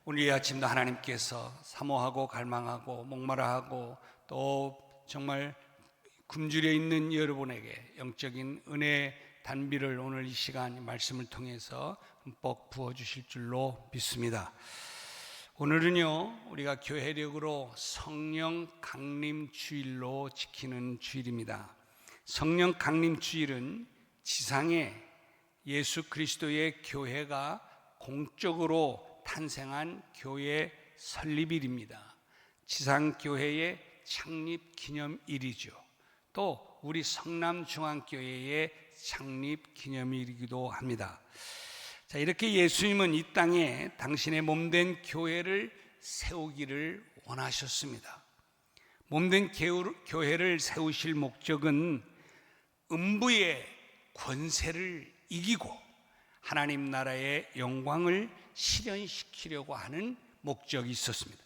오늘 이 아침도 하나님께서 사모하고 갈망하고 목마라하고 또 정말 굶주려 있는 여러분에게 영적인 은혜 단비를 오늘 이 시간 말씀을 통해서 흠뻑 부어주실 줄로 믿습니다. 오늘은요, 우리가 교회력으로 성령 강림 주일로 지키는 주일입니다. 성령 강림 주일은 지상에 예수 그리스도의 교회가 공적으로 탄생한 교회 설립일입니다. 지상교회의 창립 기념일이죠. 또 우리 성남중앙교회의 창립 기념일이기도 합니다. 자, 이렇게 예수님은 이 땅에 당신의 몸된 교회를 세우기를 원하셨습니다. 몸된 교회를 세우실 목적은 음부의 권세를 이기고 하나님 나라의 영광을 실현시키려고 하는 목적이 있었습니다.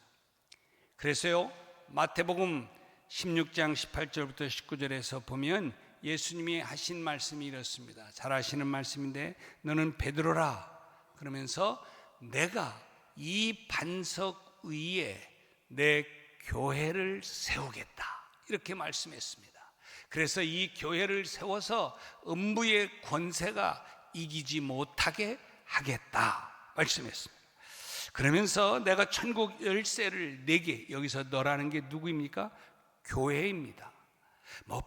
그래서요, 마태복음 16장 18절부터 19절에서 보면 예수님이 하신 말씀이 이렇습니다. 잘 아시는 말씀인데, 너는 베드로라. 그러면서 내가 이 반석 위에 내 교회를 세우겠다, 이렇게 말씀했습니다. 그래서 이 교회를 세워서 음부의 권세가 이기지 못하게 하겠다 말씀했습니다. 그러면서 내가 천국 열쇠를 내게, 여기서 너라는 게 누구입니까? 교회입니다.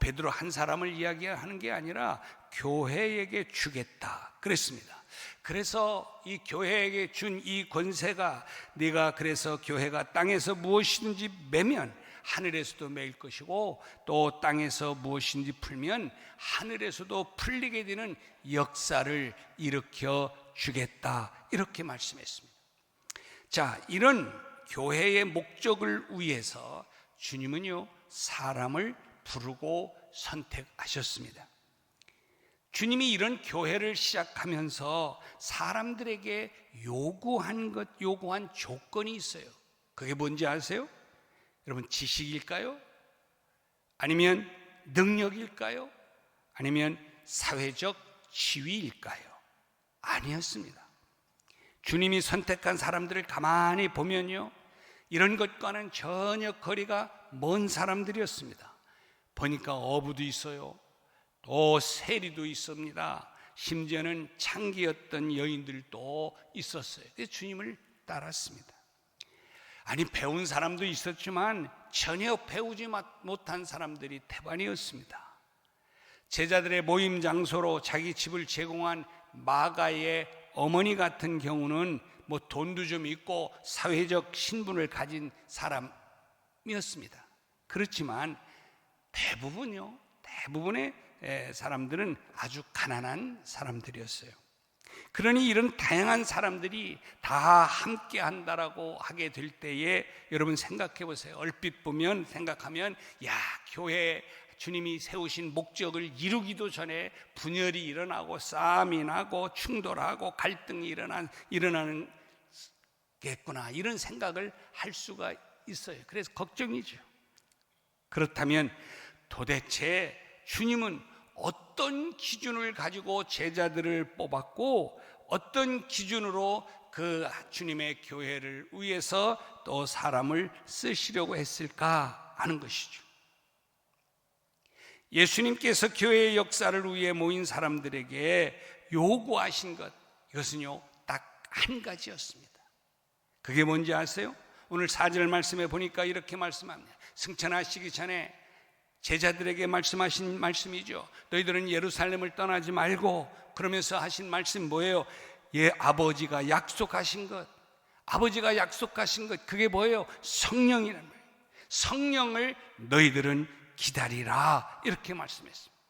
베드로 한 사람을 이야기하는 게 아니라 교회에게 주겠다 그랬습니다. 그래서 이 교회에게 준 이 권세가, 네가 그래서 교회가 땅에서 무엇이든지 매면 하늘에서도 매일 것이고, 또 땅에서 무엇인지 풀면 하늘에서도 풀리게 되는 역사를 일으켜 주겠다, 이렇게 말씀했습니다. 자, 이런 교회의 목적을 위해서 주님은요, 사람을 부르고 선택하셨습니다. 주님이 이런 교회를 시작하면서 사람들에게 요구한 조건이 있어요. 그게 뭔지 아세요? 여러분, 지식일까요? 아니면 능력일까요? 아니면 사회적 지위일까요? 아니었습니다. 주님이 선택한 사람들을 가만히 보면요, 이런 것과는 전혀 거리가 먼 사람들이었습니다. 보니까 어부도 있어요. 또 세리도 있습니다. 심지어는 창기였던 여인들도 있었어요. 그래서 주님을 따랐습니다. 아니, 배운 사람도 있었지만 전혀 배우지 못한 사람들이 태반이었습니다. 제자들의 모임 장소로 자기 집을 제공한 마가의 어머니 같은 경우는 돈도 좀 있고 사회적 신분을 가진 사람이었습니다. 그렇지만 대부분의 사람들은 아주 가난한 사람들이었어요. 그러니 이런 다양한 사람들이 다 함께 한다라고 하게 될 때에 여러분 생각해 보세요. 얼핏 보면, 생각하면, 교회 주님이 세우신 목적을 이루기도 전에 분열이 일어나고 싸움이 나고 충돌하고 갈등이 일어나는 겠구나, 이런 생각을 할 수가 있어요. 그래서 걱정이죠. 그렇다면 도대체 주님은 어떤 기준을 가지고 제자들을 뽑았고, 어떤 기준으로 그 주님의 교회를 위해서 또 사람을 쓰시려고 했을까 하는 것이죠. 예수님께서 교회의 역사를 위해 모인 사람들에게 요구하신 것, 이것은요, 딱 한 가지였습니다. 그게 뭔지 아세요? 오늘 4절 말씀에 보니까 이렇게 말씀합니다. 승천하시기 전에 제자들에게 말씀하신 말씀이죠. 너희들은 예루살렘을 떠나지 말고, 그러면서 하신 말씀 뭐예요? 아버지가 약속하신 것, 그게 뭐예요? 성령이라는 거예요. 성령을 너희들은 기다리라, 이렇게 말씀했습니다.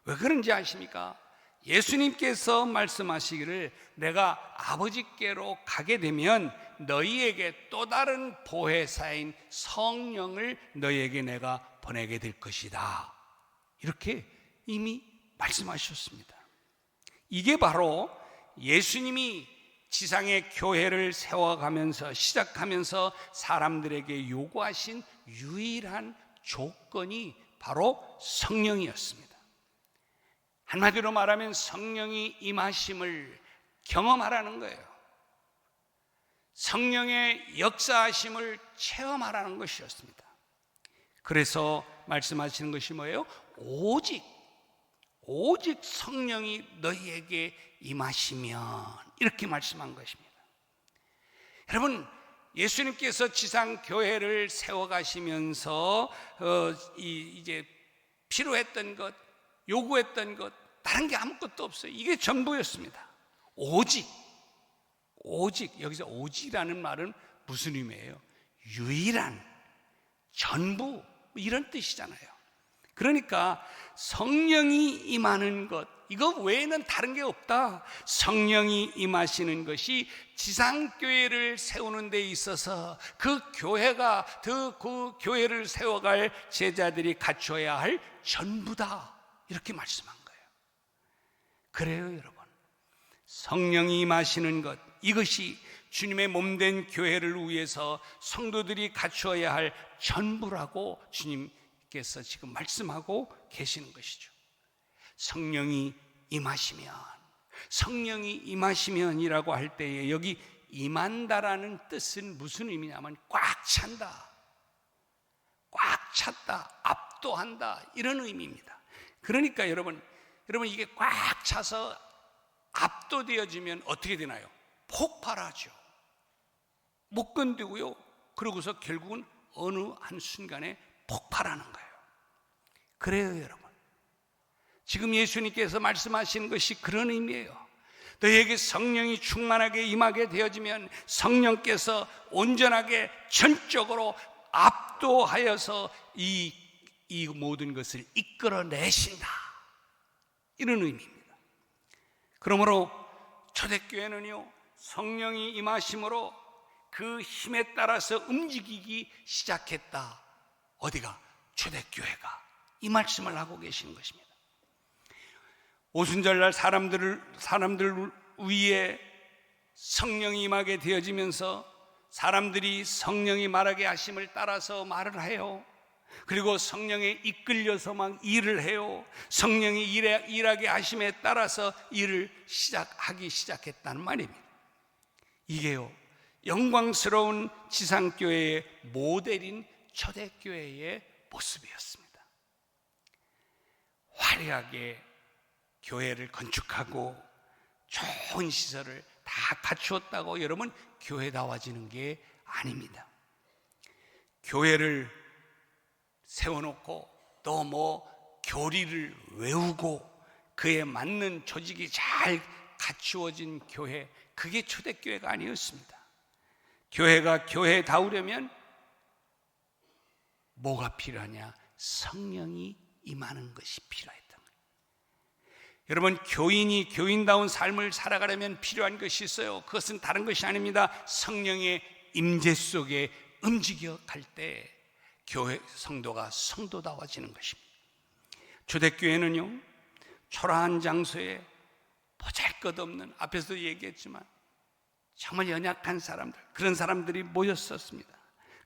왜 그런지 아십니까? 예수님께서 말씀하시기를, 내가 아버지께로 가게 되면 너희에게 또 다른 보혜사인 성령을 너희에게 내가 보내게 될 것이다, 이렇게 이미 말씀하셨습니다. 이게 바로 예수님이 지상의 교회를 세워가면서, 시작하면서 사람들에게 요구하신 유일한 조건이 바로 성령이었습니다. 한마디로 말하면 성령이 임하심을 경험하라는 거예요. 성령의 역사하심을 체험하라는 것이었습니다. 그래서 말씀하시는 것이 뭐예요? 오직 성령이 너희에게 임하시면, 이렇게 말씀한 것입니다. 여러분, 예수님께서 지상 교회를 세워가시면서 이제 필요했던 것, 요구했던 것, 다른 게 아무것도 없어요. 이게 전부였습니다. 오직, 여기서 오직이라는 말은 무슨 의미예요? 유일한, 전부, 이런 뜻이잖아요. 그러니까 성령이 임하는 것, 이거 외에는 다른 게 없다. 성령이 임하시는 것이 지상교회를 세우는 데 있어서 그 교회를 세워갈 제자들이 갖춰야 할 전부다, 이렇게 말씀한 거예요. 그래요, 여러분. 성령이 임하시는 것, 이것이 주님의 몸된 교회를 위해서 성도들이 갖추어야 할 전부라고 주님께서 지금 말씀하고 계시는 것이죠. 성령이 임하시면이라고 할 때에 여기 임한다라는 뜻은 무슨 의미냐면 꽉 찬다, 꽉 찼다, 압도한다, 이런 의미입니다. 그러니까 여러분 이게 꽉 차서 압도되어지면 어떻게 되나요? 폭발하죠. 못 견디고요. 그러고서 결국은 어느 한순간에 폭발하는 거예요. 그래요, 여러분. 지금 예수님께서 말씀하시는 것이 그런 의미예요. 너희에게 성령이 충만하게 임하게 되어지면 성령께서 온전하게 전적으로 압도하여서 이 모든 것을 이끌어내신다, 이런 의미입니다. 그러므로 초대교회는요, 성령이 임하심으로 그 힘에 따라서 움직이기 시작했다. 어디가? 초대교회가. 이 말씀을 하고 계시는 것입니다. 오순절날 사람들 위에 성령이 임하게 되어지면서 사람들이 성령이 말하게 하심을 따라서 말을 해요. 그리고 성령에 이끌려서 막 일을 해요. 성령이 일하게 하심에 따라서 일을 하기 시작했다는 말입니다. 이게요, 영광스러운 지상교회의 모델인 초대교회의 모습이었습니다. 화려하게 교회를 건축하고 좋은 시설을 다 갖추었다고 여러분 교회다워지는 게 아닙니다. 교회를 세워놓고 또 교리를 외우고 그에 맞는 조직이 잘 갖추어진 교회, 그게 초대교회가 아니었습니다. 교회가 교회다우려면 뭐가 필요하냐? 성령이 임하는 것이 필요했던 거예요. 여러분, 교인이 교인다운 삶을 살아가려면 필요한 것이 있어요. 그것은 다른 것이 아닙니다. 성령의 임재 속에 움직여 갈 때 교회 성도가 성도다워지는 것입니다. 초대교회는요, 초라한 장소에 보잘것없는, 앞에서도 얘기했지만 정말 연약한 사람들, 그런 사람들이 모였었습니다.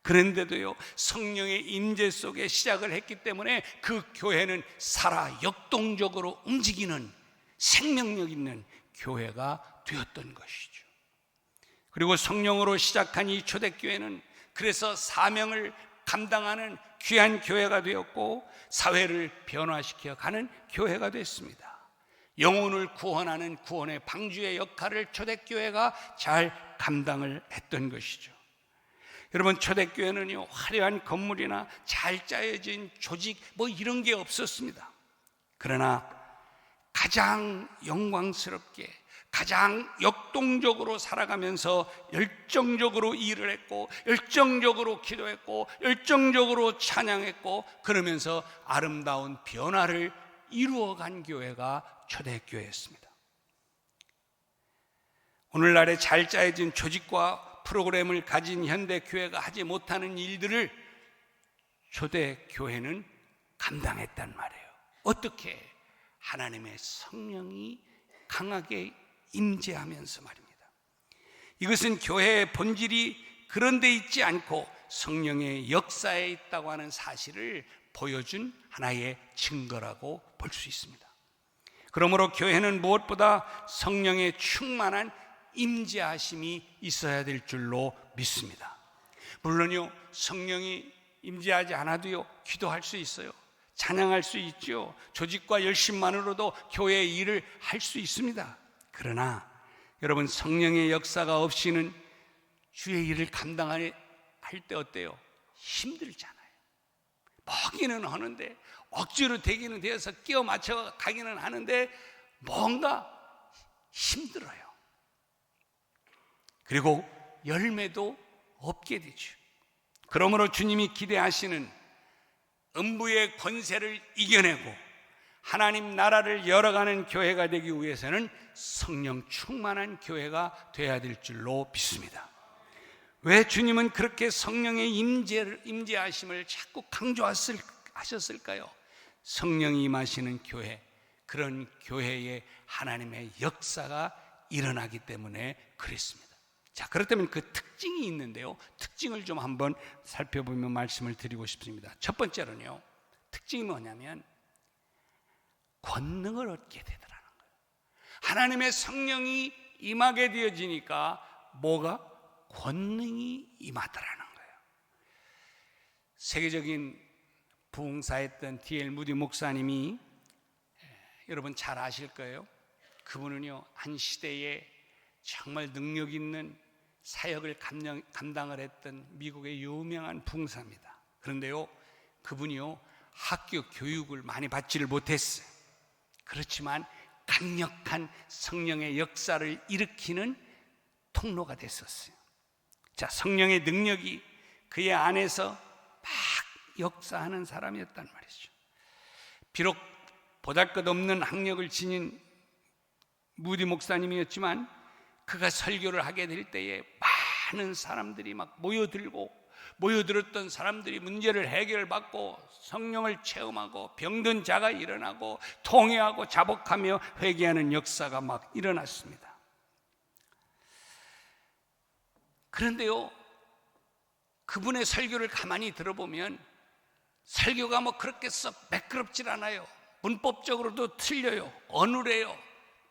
그런데도요, 성령의 임재 속에 시작을 했기 때문에 그 교회는 살아 역동적으로 움직이는 생명력 있는 교회가 되었던 것이죠. 그리고 성령으로 시작한 이 초대교회는 그래서 사명을 감당하는 귀한 교회가 되었고 사회를 변화시켜 가는 교회가 됐습니다. 영혼을 구원하는 구원의 방주의 역할을 초대교회가 잘 감당을 했던 것이죠. 여러분, 초대교회는요, 화려한 건물이나 잘 짜여진 조직 이런 게 없었습니다. 그러나 가장 영광스럽게, 가장 역동적으로 살아가면서 열정적으로 일을 했고, 열정적으로 기도했고, 열정적으로 찬양했고, 그러면서 아름다운 변화를 이루어간 교회가 초대교회였습니다. 오늘날의 잘 짜여진 조직과 프로그램을 가진 현대교회가 하지 못하는 일들을 초대교회는 감당했단 말이에요. 어떻게? 하나님의 성령이 강하게 임재하면서 말입니다. 이것은 교회의 본질이 그런 데 있지 않고 성령의 역사에 있다고 하는 사실을 보여준 하나의 증거라고 볼 수 있습니다. 그러므로 교회는 무엇보다 성령의 충만한 임재하심이 있어야 될 줄로 믿습니다. 물론요, 성령이 임재하지 않아도요, 기도할 수 있어요. 찬양할 수 있죠. 조직과 열심만으로도 교회의 일을 할 수 있습니다. 그러나 여러분, 성령의 역사가 없이는 주의 일을 감당할 때 어때요? 힘들잖아요. 먹기는 하는데, 억지로 되기는 되어서 끼워 맞춰 가기는 하는데 뭔가 힘들어요. 그리고 열매도 없게 되죠. 그러므로 주님이 기대하시는 음부의 권세를 이겨내고 하나님 나라를 열어가는 교회가 되기 위해서는 성령 충만한 교회가 되어야 될 줄로 믿습니다. 왜 주님은 그렇게 성령의 임재하심을 자꾸 강조하셨을까요? 성령이 임하시는 교회, 그런 교회에 하나님의 역사가 일어나기 때문에 그랬습니다. 자, 그렇다면 그 특징이 있는데요, 특징을 좀 한번 살펴보며 말씀을 드리고 싶습니다. 첫 번째로는요, 특징이 뭐냐면 권능을 얻게 되더라는 거예요. 하나님의 성령이 임하게 되어지니까 뭐가? 권능이 임하더라는 거예요. 세계적인 부흥사였던 D.L. 무디 목사님이, 여러분 잘 아실 거예요. 그분은요, 한 시대에 정말 능력 있는 사역을 감당을 했던 미국의 유명한 부흥사입니다. 그런데요, 그분이요, 학교 교육을 많이 받지를 못했어요. 그렇지만 강력한 성령의 역사를 일으키는 통로가 됐었어요. 자, 성령의 능력이 그의 안에서 막 역사하는 사람이었단 말이죠. 비록 보잘것없는 학력을 지닌 무디 목사님이었지만 그가 설교를 하게 될 때에 많은 사람들이 막 모여들었던 사람들이 문제를 해결받고 성령을 체험하고 병든 자가 일어나고 통회하고 자복하며 회개하는 역사가 막 일어났습니다. 그런데요, 그분의 설교를 가만히 들어보면 설교가 뭐 그렇게 썩 매끄럽질 않아요. 문법적으로도 틀려요. 어눌해요.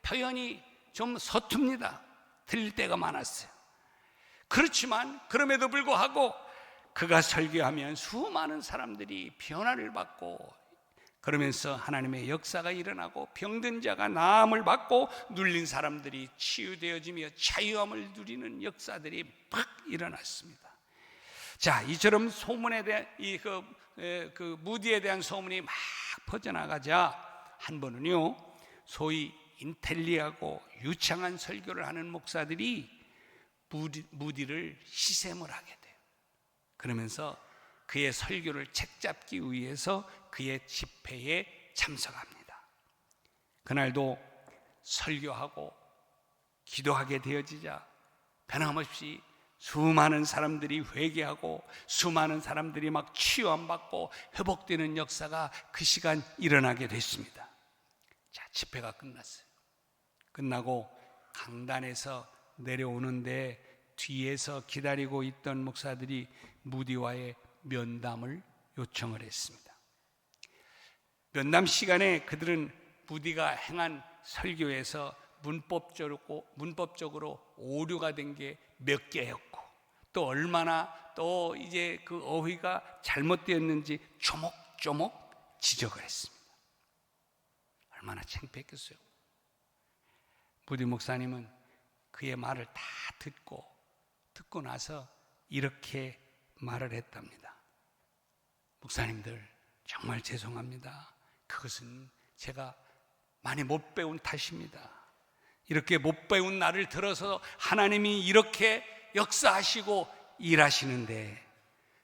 표현이 좀 서툽니다. 틀릴 때가 많았어요. 그렇지만 그럼에도 불구하고 그가 설교하면 수많은 사람들이 변화를 받고, 그러면서 하나님의 역사가 일어나고 병든 자가 나음을 받고 눌린 사람들이 치유되어지며 자유함을 누리는 역사들이 막 일어났습니다. 자, 이처럼 소문에 대한 그 무디에 대한 소문이 막 퍼져나가자 한 번은요, 소위 인텔리하고 유창한 설교를 하는 목사들이 무디를 시샘을 하게 돼요. 그러면서 그의 설교를 책잡기 위해서 그의 집회에 참석합니다. 그날도 설교하고 기도하게 되어지자 변함없이 수많은 사람들이 회개하고 수많은 사람들이 막 치유함받고 회복되는 역사가 그 시간 일어나게 됐습니다. 자, 집회가 끝났어요. 끝나고 강단에서 내려오는데 뒤에서 기다리고 있던 목사들이 무디와의 면담을 요청을 했습니다. 면담 시간에 그들은 무디가 행한 설교에서 문법적으로 오류가 된 게 몇 개였고, 또 얼마나 또 이제 그 어휘가 잘못되었는지 조목조목 지적을 했습니다. 얼마나 창피했겠어요. 무디 목사님은 그의 말을 다 듣고 나서 이렇게 말을 했답니다. 목사님들, 정말 죄송합니다. 그것은 제가 많이 못 배운 탓입니다. 이렇게 못 배운 나를 들어서 하나님이 이렇게 역사하시고 일하시는데,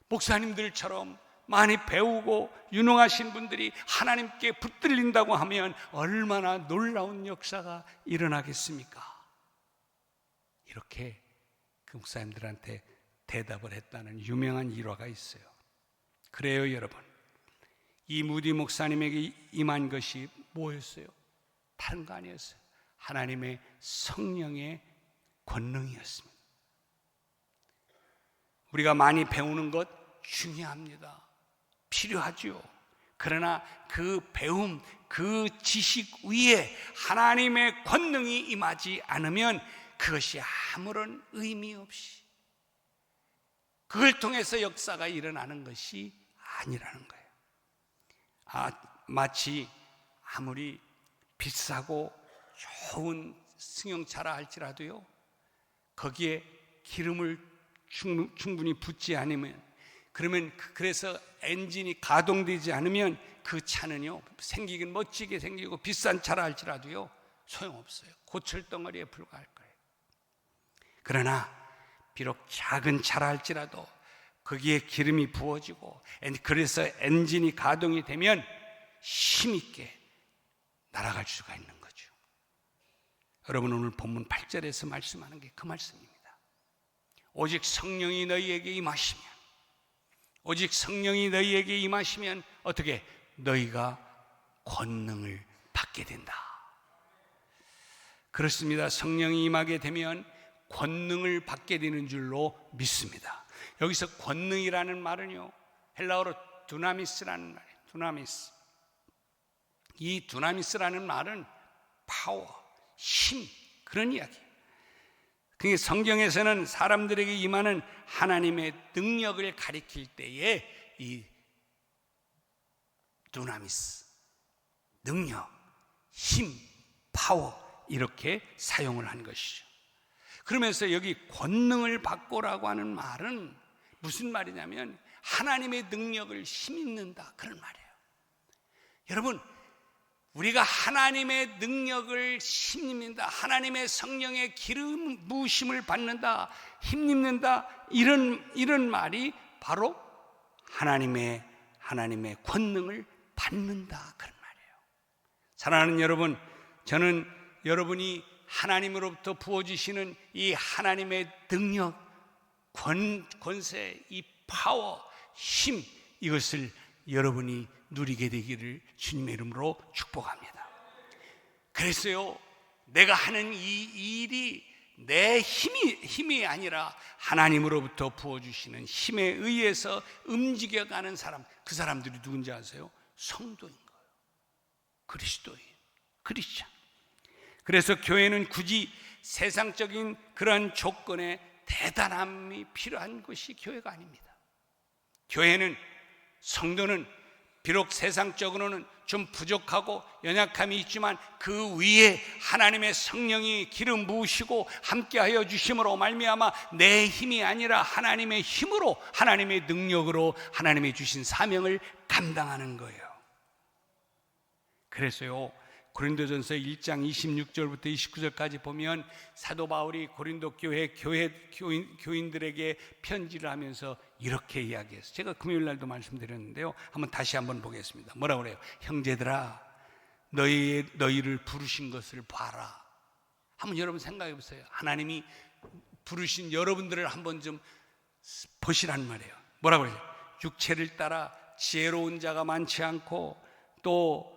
목사님들처럼 많이 배우고 유능하신 분들이 하나님께 붙들린다고 하면 얼마나 놀라운 역사가 일어나겠습니까? 이렇게 그 목사님들한테 대답을 했다는 유명한 일화가 있어요. 그래요, 여러분. 이 무디 목사님에게 임한 것이 뭐였어요? 다른 거 아니었어요. 하나님의 성령의 권능이었습니다. 우리가 많이 배우는 것 중요합니다. 필요하죠. 그러나 그 배움, 그 지식 위에 하나님의 권능이 임하지 않으면 그것이 아무런 의미 없이 그걸 통해서 역사가 일어나는 것이 아니라는 거예요. 마치 아무리 비싸고 좋은 승용차라 할지라도요, 거기에 기름을 충분히 붓지 않으면, 그래서 엔진이 가동되지 않으면 그 차는요, 생기긴 멋지게 생기고 비싼 차라 할지라도요 소용없어요. 고철덩어리에 불과할 거예요. 그러나 비록 작은 차라 할지라도 거기에 기름이 부어지고, 그래서 엔진이 가동이 되면 힘있게 날아갈 수가 있는 거죠. 여러분, 오늘 본문 8절에서 말씀하는 게 그 말씀입니다. 오직 성령이 너희에게 임하시면, 오직 성령이 너희에게 임하시면 어떻게? 너희가 권능을 받게 된다. 그렇습니다. 성령이 임하게 되면 권능을 받게 되는 줄로 믿습니다. 여기서 권능이라는 말은요, 헬라어로 두나미스라는 말이에요. 두나미스. 이 두나미스라는 말은 파워, 힘, 그런 이야기예요. 그러니까 성경에서는 사람들에게 임하는 하나님의 능력을 가리킬 때에 이 두나미스, 능력, 힘, 파워, 이렇게 사용을 한 것이죠. 그러면서 여기 권능을 받고라고 하는 말은 무슨 말이냐면 하나님의 능력을 힘입는다, 그런 말이에요. 여러분, 우리가 하나님의 능력을 힘입는다, 하나님의 성령의 기름 부으심을 받는다, 힘입는다, 이런 말이 바로 하나님의 권능을 받는다, 그런 말이에요. 사랑하는 여러분, 저는 여러분이 하나님으로부터 부어주시는 이 하나님의 능력, 권세, 이 파워, 힘, 이것을 여러분이 누리게 되기를 주님의 이름으로 축복합니다. 그래서요, 내가 하는 이 일이 내 힘이 아니라 하나님으로부터 부어주시는 힘에 의해서 움직여가는 사람, 그 사람들이 누군지 아세요? 성도인 거예요. 그리스도인, 크리스찬. 그래서 교회는 굳이 세상적인 그러한 조건에 대단함이 필요한 것이 교회가 아닙니다. 교회는, 성도는 비록 세상적으로는 좀 부족하고 연약함이 있지만 그 위에 하나님의 성령이 기름 부으시고 함께하여 주심으로 말미암아 내 힘이 아니라 하나님의 힘으로, 하나님의 능력으로 하나님의 주신 사명을 감당하는 거예요. 그래서요, 고린도전서 1장 26절부터 29절까지 보면 사도 바울이 고린도 교인들에게 편지를 하면서 이렇게 이야기했어요. 제가 금요일 날도 말씀드렸는데요, 다시 한번 보겠습니다. 뭐라고 그래요? 형제들아, 너희를 부르신 것을 봐라. 한번 여러분 생각해 보세요. 하나님이 부르신 여러분들을 한번 좀 보시란 말이에요. 뭐라고 그래요? 육체를 따라 지혜로운 자가 많지 않고 또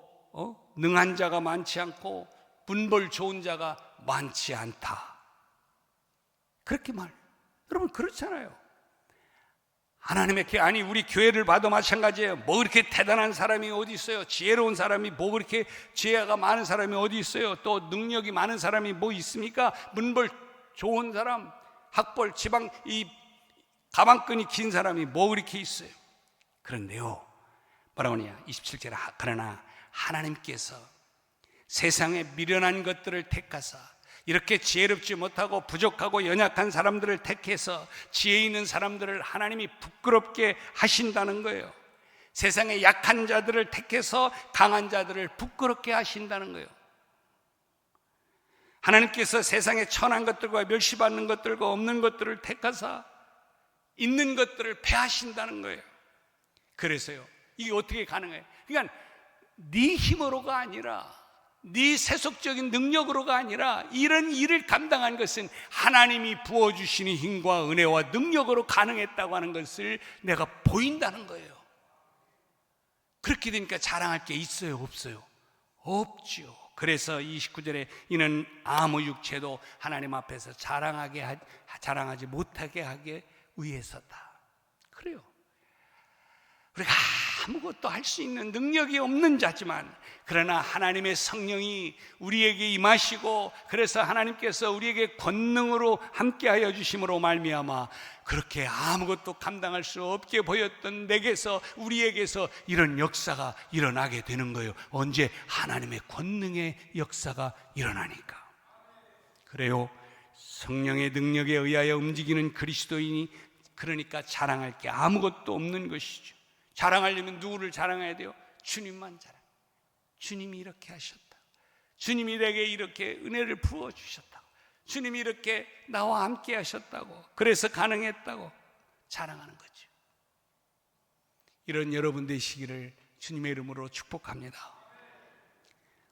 능한 자가 많지 않고 문벌 좋은 자가 많지 않다, 그렇게 여러분 그렇잖아요. 하나님의 아니 우리 교회를 봐도 마찬가지예요. 뭐 그렇게 대단한 사람이 어디 있어요? 지혜로운 사람이 뭐 그렇게 지혜가 많은 사람이 어디 있어요? 또 능력이 많은 사람이 뭐 있습니까? 문벌 좋은 사람, 학벌, 지방, 이 가방끈이 긴 사람이 뭐 그렇게 있어요? 그런데요, 뭐라고 하냐? 27절에 그러나 하나님께서 세상에 미련한 것들을 택하사 이렇게 지혜롭지 못하고 부족하고 연약한 사람들을 택해서 지혜 있는 사람들을 하나님이 부끄럽게 하신다는 거예요. 세상에 약한 자들을 택해서 강한 자들을 부끄럽게 하신다는 거예요. 하나님께서 세상에 천한 것들과 멸시받는 것들과 없는 것들을 택하사 있는 것들을 패하신다는 거예요. 그래서요, 이게 어떻게 가능해요? 그러니까 네 힘으로가 아니라, 네 세속적인 능력으로가 아니라 이런 일을 감당한 것은 하나님이 부어주시는 힘과 은혜와 능력으로 가능했다고 하는 것을 내가 보인다는 거예요. 그렇게 되니까 자랑할 게 있어요, 없어요? 없죠. 그래서 29절에 이는 아무 육체도 하나님 앞에서 자랑하지 못하게 하기 위해서다. 그래요. 우리가 아무것도 할 수 있는 능력이 없는 자지만, 그러나 하나님의 성령이 우리에게 임하시고, 그래서 하나님께서 우리에게 권능으로 함께하여 주심으로 말미암아 그렇게 아무것도 감당할 수 없게 보였던 내게서, 우리에게서 이런 역사가 일어나게 되는 거예요. 언제? 하나님의 권능의 역사가 일어나니까. 그래요, 성령의 능력에 의하여 움직이는 그리스도인이 그러니까 자랑할 게 아무것도 없는 것이죠. 자랑하려면 누구를 자랑해야 돼요? 주님만 자랑. 주님이 이렇게 하셨다, 주님이 내게 이렇게 은혜를 부어주셨다고, 주님이 이렇게 나와 함께 하셨다고, 그래서 가능했다고 자랑하는 거죠. 이런 여러분 되시기를 주님의 이름으로 축복합니다.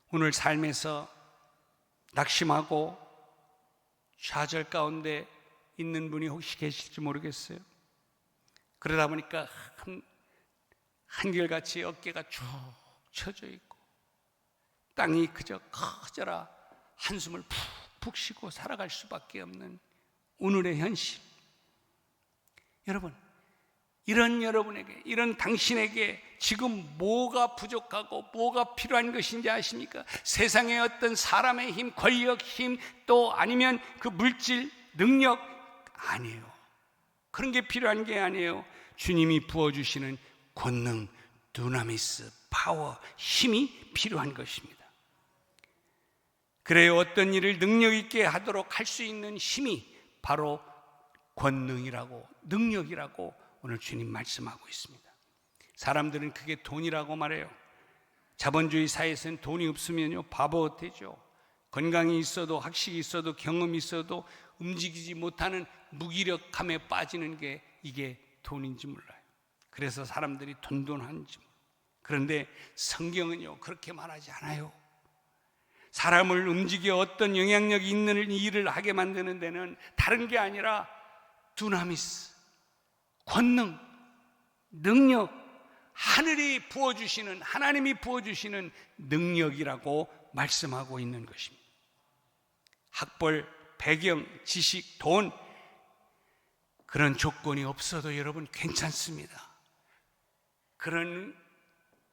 오늘 삶에서 낙심하고 좌절 가운데 있는 분이 혹시 계실지 모르겠어요. 그러다 보니까 한결같이 어깨가 쭉 처져 있고 땅이 그저 커져라 한숨을 푹푹 쉬고 살아갈 수밖에 없는 오늘의 현실. 여러분, 이런 여러분에게, 이런 당신에게 지금 뭐가 부족하고 뭐가 필요한 것인지 아십니까? 세상의 어떤 사람의 힘, 권력, 힘, 또 아니면 그 물질, 능력 아니에요. 그런 게 필요한 게 아니에요. 주님이 부어주시는 권능, 두나미스, 파워, 힘이 필요한 것입니다. 그래요, 어떤 일을 능력 있게 하도록 할 수 있는 힘이 바로 권능이라고, 능력이라고 오늘 주님 말씀하고 있습니다. 사람들은 그게 돈이라고 말해요. 자본주의 사회에서는 돈이 없으면요 바보 되죠. 건강이 있어도, 학식이 있어도, 경험이 있어도 움직이지 못하는 무기력함에 빠지는 게 이게 돈인지 몰라요. 그래서 사람들이 돈돈한지. 그런데 성경은요 그렇게 말하지 않아요. 사람을 움직여 어떤 영향력이 있는 일을 하게 만드는 데는 다른 게 아니라 두나미스, 권능, 능력, 하늘이 부어주시는, 하나님이 부어주시는 능력이라고 말씀하고 있는 것입니다. 학벌, 배경, 지식, 돈, 그런 조건이 없어도 여러분 괜찮습니다. 그런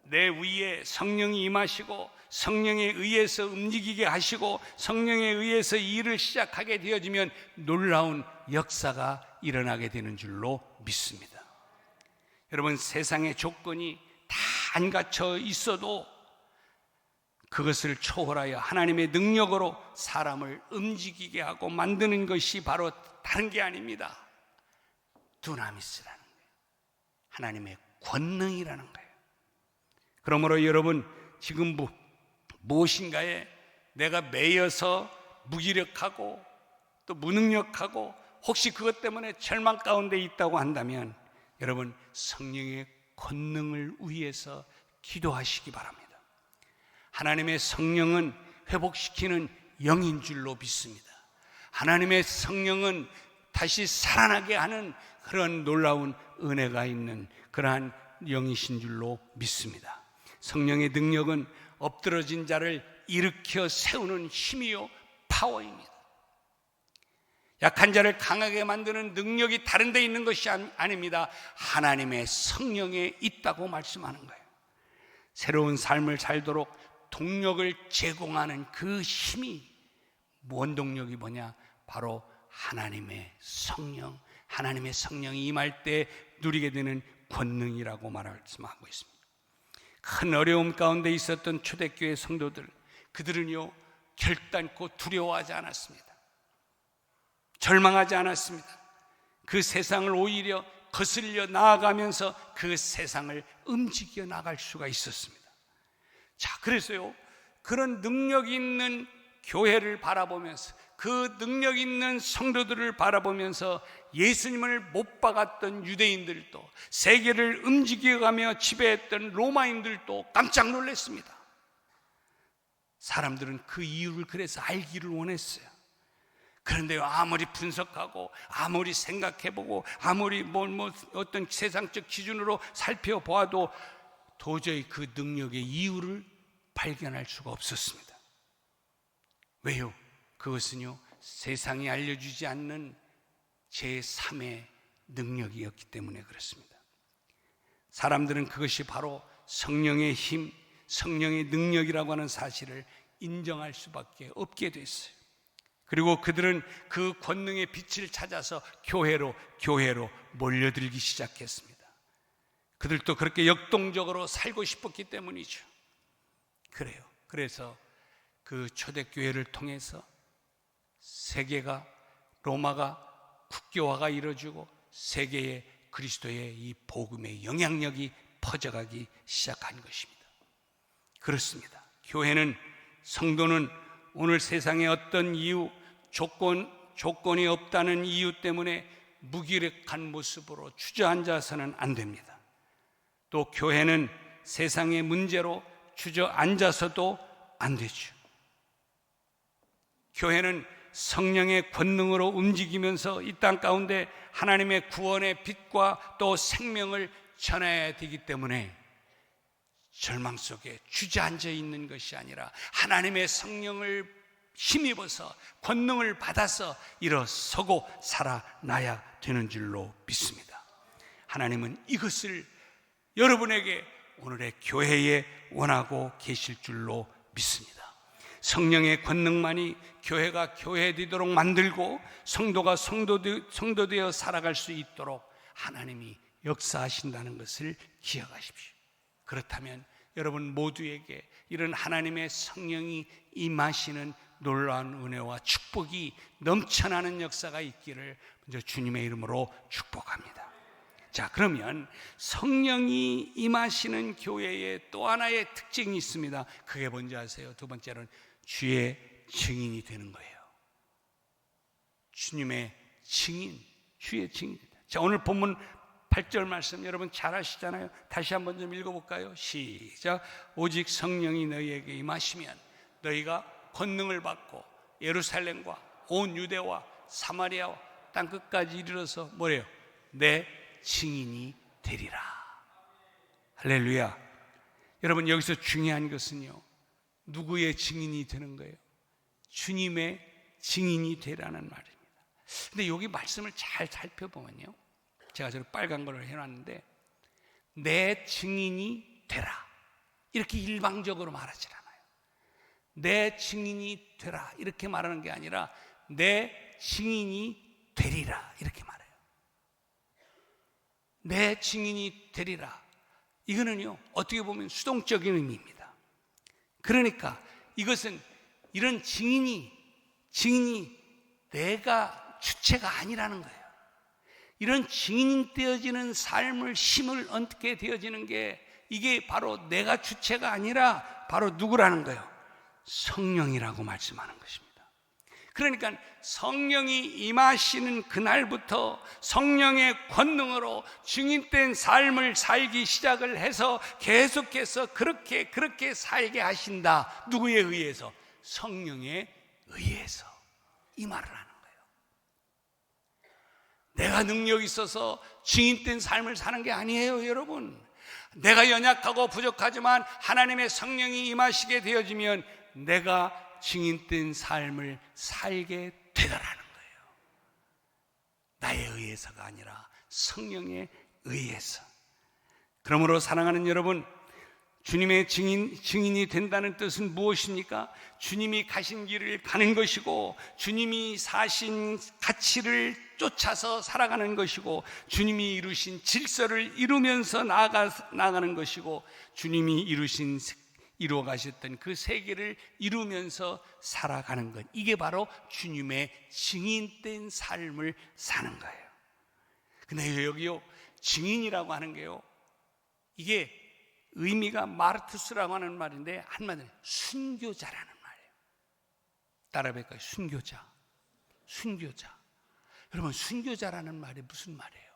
내 위에 성령이 임하시고 성령에 의해서 움직이게 하시고 성령에 의해서 일을 시작하게 되어지면 놀라운 역사가 일어나게 되는 줄로 믿습니다. 여러분, 세상의 조건이 다 안 갖춰 있어도 그것을 초월하여 하나님의 능력으로 사람을 움직이게 하고 만드는 것이 바로 다른 게 아닙니다. 두나미스라는 거예요. 하나님의 권능이라는 거예요. 그러므로 여러분, 지금 무엇인가에 내가 매여서 무기력하고 또 무능력하고 혹시 그것 때문에 절망 가운데 있다고 한다면 여러분, 성령의 권능을 위해서 기도하시기 바랍니다. 하나님의 성령은 회복시키는 영인 줄로 믿습니다. 하나님의 성령은 다시 살아나게 하는 그런 놀라운 은혜가 있는 그러한 영이신 줄로 믿습니다. 성령의 능력은 엎드러진 자를 일으켜 세우는 힘이요 파워입니다. 약한 자를 강하게 만드는 능력이 다른 데 있는 것이 아닙니다. 하나님의 성령에 있다고 말씀하는 거예요. 새로운 삶을 살도록 동력을 제공하는 그 힘이, 원동력이 뭐냐? 바로 하나님의 성령, 하나님의 성령이 임할 때 누리게 되는 권능이라고 말씀하고 있습니다. 큰 어려움 가운데 있었던 초대교회 성도들, 그들은요 결단코 두려워하지 않았습니다. 절망하지 않았습니다. 그 세상을 오히려 거슬려 나아가면서 그 세상을 움직여 나갈 수가 있었습니다. 자, 그래서요 그런 능력 있는 교회를 바라보면서, 그 능력 있는 성도들을 바라보면서 예수님을 못 박았던 유대인들도, 세계를 움직여가며 지배했던 로마인들도 깜짝 놀랐습니다. 사람들은 그 이유를 그래서 알기를 원했어요. 그런데요, 아무리 분석하고 아무리 생각해보고 아무리 어떤 세상적 기준으로 살펴보아도 도저히 그 능력의 이유를 발견할 수가 없었습니다. 왜요? 그것은요 세상이 알려주지 않는 제3의 능력이었기 때문에 그렇습니다. 사람들은 그것이 바로 성령의 힘, 성령의 능력이라고 하는 사실을 인정할 수밖에 없게 됐어요. 그리고 그들은 그 권능의 빛을 찾아서 교회로 몰려들기 시작했습니다. 그들도 그렇게 역동적으로 살고 싶었기 때문이죠. 그래요. 그래서 그 초대교회를 통해서 세계가, 로마가 국교화가 이루어지고 세계에 그리스도의 이 복음의 영향력이 퍼져가기 시작한 것입니다. 그렇습니다. 교회는, 성도는 오늘 세상에 어떤 이유, 조건이 없다는 이유 때문에 무기력한 모습으로 주저앉아서는 안 됩니다. 또 교회는 세상의 문제로 주저앉아서도 안 되죠. 교회는 성령의 권능으로 움직이면서 이 땅 가운데 하나님의 구원의 빛과 또 생명을 전해야 되기 때문에 절망 속에 주저앉아 있는 것이 아니라 하나님의 성령을 힘입어서 권능을 받아서 일어서고 살아나야 되는 줄로 믿습니다. 하나님은 이것을 여러분에게, 오늘의 교회에 원하고 계실 줄로 믿습니다. 성령의 권능만이 교회가 교회되도록 만들고 성도가 성도 되어 살아갈 수 있도록 하나님이 역사하신다는 것을 기억하십시오. 그렇다면 여러분 모두에게 이런 하나님의 성령이 임하시는 놀라운 은혜와 축복이 넘쳐나는 역사가 있기를 먼저 주님의 이름으로 축복합니다. 자, 그러면 성령이 임하시는 교회에 또 하나의 특징이 있습니다. 그게 뭔지 아세요? 두 번째는 주의 증인이 되는 거예요. 주님의 증인, 주의 증인이다. 자, 오늘 본문 8절 말씀 여러분 잘 아시잖아요. 다시 한번 좀 읽어볼까요? 시작. 오직 성령이 너희에게 임하시면 너희가 권능을 받고 예루살렘과 온 유대와 사마리아와 땅끝까지 이르러서 뭐래요? 내 증인이 되리라. 할렐루야. 여러분 여기서 중요한 것은요, 누구의 증인이 되는 거예요? 주님의 증인이 되라는 말입니다. 근데 여기 말씀을 잘 살펴보면요, 제가 저를 빨간 걸로 해놨는데 내 증인이 되라 이렇게 일방적으로 말하지 않아요. 내 증인이 되라 이렇게 말하는 게 아니라 내 증인이 되리라 이렇게 말해요. 내 증인이 되리라, 이거는요 어떻게 보면 수동적인 의미입니다. 그러니까 이것은 이런 증인이 내가 주체가 아니라는 거예요. 이런 증인 되어지는 삶을, 힘을 얻게 되어지는 게 이게 바로 내가 주체가 아니라 바로 누구라는 거예요? 성령이라고 말씀하는 것입니다. 그러니까 성령이 임하시는 그날부터 성령의 권능으로 증인된 삶을 살기 시작을 해서 계속해서 그렇게 살게 하신다. 누구에 의해서? 성령에 의해서 이 말을 하는 거예요. 내가 능력이 있어서 증인된 삶을 사는 게 아니에요, 여러분. 내가 연약하고 부족하지만 하나님의 성령이 임하시게 되어지면 내가 증인된 삶을 살게 되더라는 거예요. 나에 의해서가 아니라 성령에 의해서. 그러므로 사랑하는 여러분, 주님의 증인이 된다는 뜻은 무엇입니까? 주님이 가신 길을 가는 것이고, 주님이 사신 가치를 쫓아서 살아가는 것이고, 주님이 이루신 질서를 이루면서 나아가는 것이고, 주님이 이루어 가셨던 그 세계를 이루면서 살아가는 것, 이게 바로 주님의 증인된 삶을 사는 거예요. 근데 여기요, 증인이라고 하는 게요, 이게 의미가 마르투스라고 하는 말인데 한마디로 순교자라는 말이에요. 따라해볼까요? 순교자. 여러분, 순교자라는 말이 무슨 말이에요?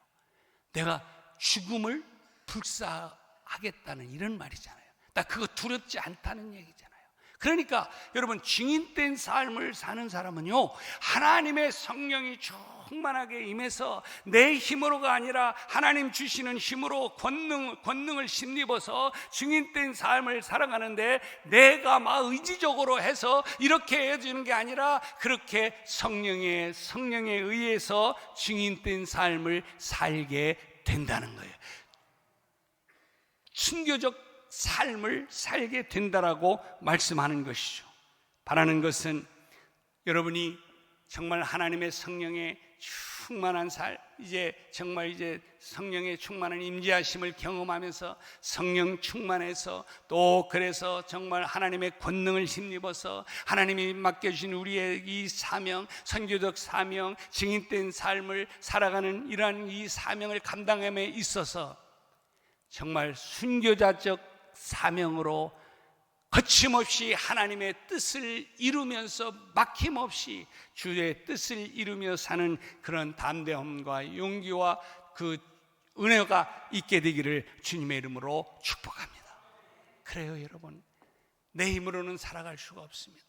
내가 죽음을 불사하겠다는 이런 말이잖아요. 나 그거 두렵지 않다는 얘기잖아요. 그러니까 여러분, 증인된 삶을 사는 사람은요, 하나님의 성령이 충만하게 임해서 내 힘으로가 아니라 하나님 주시는 힘으로 권능을 힘입어서 증인된 삶을 살아가는데, 내가 막 의지적으로 해서 이렇게 해주는 게 아니라 그렇게 성령에 의해서 증인된 삶을 살게 된다는 거예요. 순교적 삶을 살게 된다라고 말씀하는 것이죠. 바라는 것은 여러분이 정말 하나님의 성령에 충만한 정말 성령의 충만한 임재하심을 경험하면서 성령 충만해서 또 그래서 정말 하나님의 권능을 힘입어서 하나님이 맡겨주신 우리의 이 사명, 선교적 사명, 증인된 삶을 살아가는 이러한 이 사명을 감당함에 있어서 정말 순교자적 사명으로 거침없이 하나님의 뜻을 이루면서 막힘없이 주의 뜻을 이루며 사는 그런 담대함과 용기와 그 은혜가 있게 되기를 주님의 이름으로 축복합니다. 그래요, 여러분. 내 힘으로는 살아갈 수가 없습니다.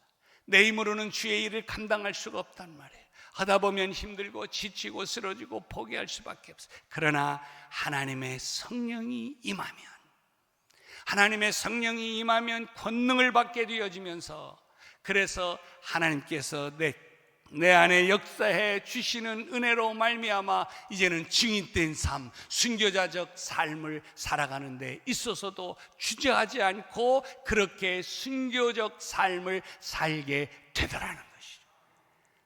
내 힘으로는 주의 일을 감당할 수가 없단 말이에요. 하다 보면 힘들고 지치고 쓰러지고 포기할 수밖에 없어요. 그러나 하나님의 성령이 임하면, 하나님의 성령이 임하면 권능을 받게 되어지면서, 그래서 하나님께서 내 안에 역사해 주시는 은혜로 말미암아 이제는 증인된 삶, 순교자적 삶을 살아가는 데 있어서도 주저하지 않고 그렇게 순교적 삶을 살게 되더라는 것이죠.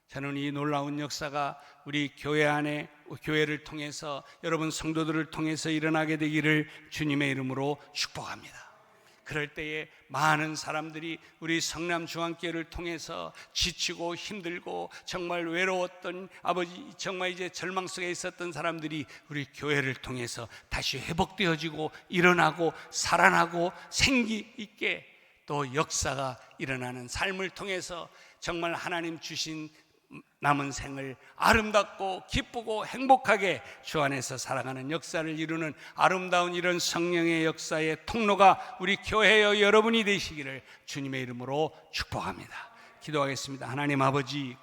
저는 이 놀라운 역사가 우리 교회 안에, 교회를 통해서, 여러분 성도들을 통해서 일어나게 되기를 주님의 이름으로 축복합니다. 그럴 때에 많은 사람들이 우리 성남중앙교회를 통해서 지치고 힘들고 정말 외로웠던 정말 이제 절망 속에 있었던 사람들이 우리 교회를 통해서 다시 회복되어지고 일어나고 살아나고 생기 있게 또 역사가 일어나는 삶을 통해서 정말 하나님 주신 남은 생을 아름답고 기쁘고 행복하게 주 안에서 살아가는 역사를 이루는 아름다운 이런 성령의 역사의 통로가 우리 교회여 여러분이 되시기를 주님의 이름으로 축복합니다. 기도하겠습니다. 하나님 아버지,